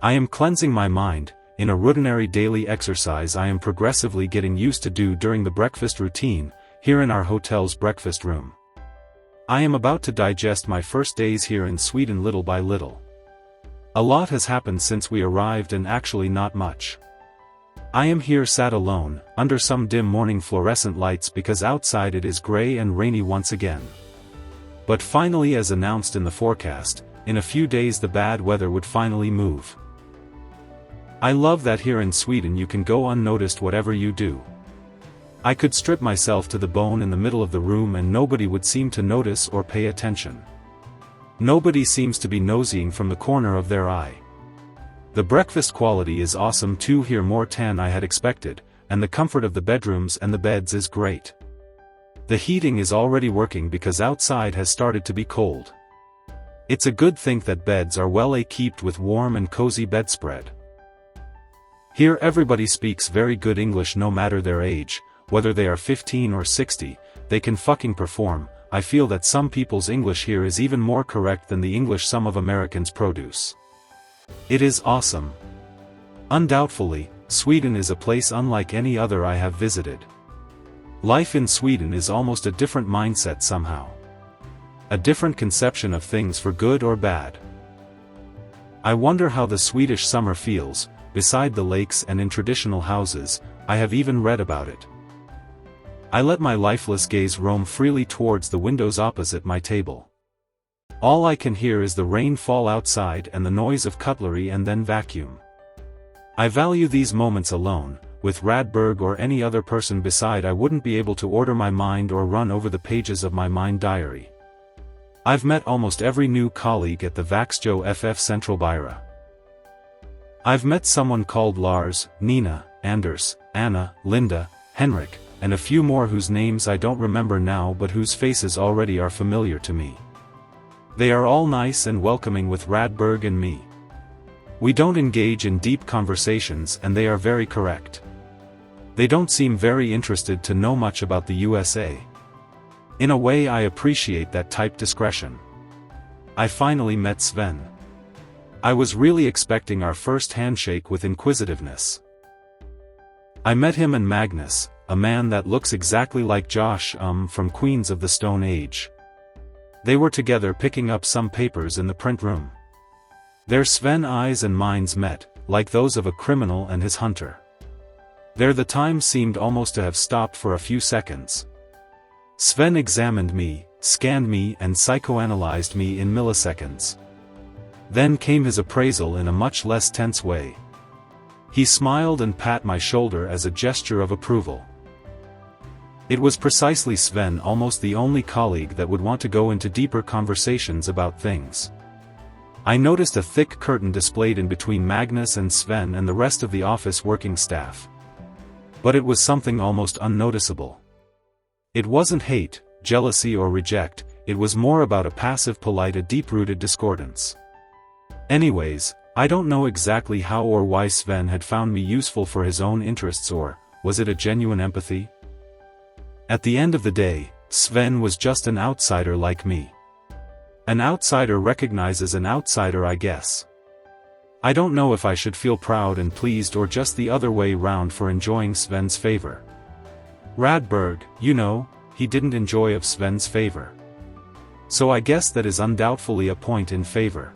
I am cleansing my mind, in a routinary daily exercise I am progressively getting used to do during the breakfast routine, here in our hotel's breakfast room. I am about to digest my first days here in Sweden little by little. A lot has happened since we arrived and actually not much. I am here sat alone, under some dim morning fluorescent lights because outside it is grey and rainy once again. But finally, as announced in the forecast, in a few days the bad weather would finally move. I love that here in Sweden you can go unnoticed whatever you do. I could strip myself to the bone in the middle of the room and nobody would seem to notice or pay attention. Nobody seems to be nosying from the corner of their eye. The breakfast quality is awesome too here, more than I had expected, and the comfort of the bedrooms and the beds is great. The heating is already working because outside has started to be cold. It's a good thing that beds are well equipped with warm and cozy bedspread. Here everybody speaks very good English no matter their age, whether they are 15 or 60, they can fucking perform. I feel that some people's English here is even more correct than the English some of Americans produce. It is awesome. Undoubtedly, Sweden is a place unlike any other I have visited. Life in Sweden is almost a different mindset somehow. A different conception of things for good or bad. I wonder how the Swedish summer feels, beside the lakes and in traditional houses. I have even read about it. I let my lifeless gaze roam freely towards the windows opposite my table. All I can hear is the rain fall outside and the noise of cutlery and then vacuum. I value these moments alone. With Radberg or any other person beside I wouldn't be able to order my mind or run over the pages of my mind diary. I've met almost every new colleague at the Vaxjo FF Central Byra. I've met someone called Lars, Nina, Anders, Anna, Linda, Henrik, and a few more whose names I don't remember now but whose faces already are familiar to me. They are all nice and welcoming with Radberg and me. We don't engage in deep conversations and they are very correct. They don't seem very interested to know much about the USA. In a way I appreciate that type discretion. I finally met Sven. I was really expecting our first handshake with inquisitiveness. I met him and Magnus, a man that looks exactly like Josh from Queens of the Stone Age. They were together picking up some papers in the print room. Their Sven eyes and minds met, like those of a criminal and his hunter. There the time seemed almost to have stopped for a few seconds. Sven examined me, scanned me and psychoanalyzed me in milliseconds. Then came his appraisal in a much less tense way. He smiled and pat my shoulder as a gesture of approval. It was precisely Sven, almost the only colleague that would want to go into deeper conversations about things. I noticed a thick curtain displayed in between Magnus and Sven and the rest of the office working staff. But it was something almost unnoticeable. It wasn't hate, jealousy or reject, it was more about a passive polite, a deep-rooted discordance. Anyways, I don't know exactly how or why Sven had found me useful for his own interests, or was it a genuine empathy? At the end of the day, Sven was just an outsider like me. An outsider recognizes an outsider, I guess. I don't know if I should feel proud and pleased or just the other way round for enjoying Sven's favor. Radberg, you know, he didn't enjoy of Sven's favor. So I guess that is undoubtedly a point in favor.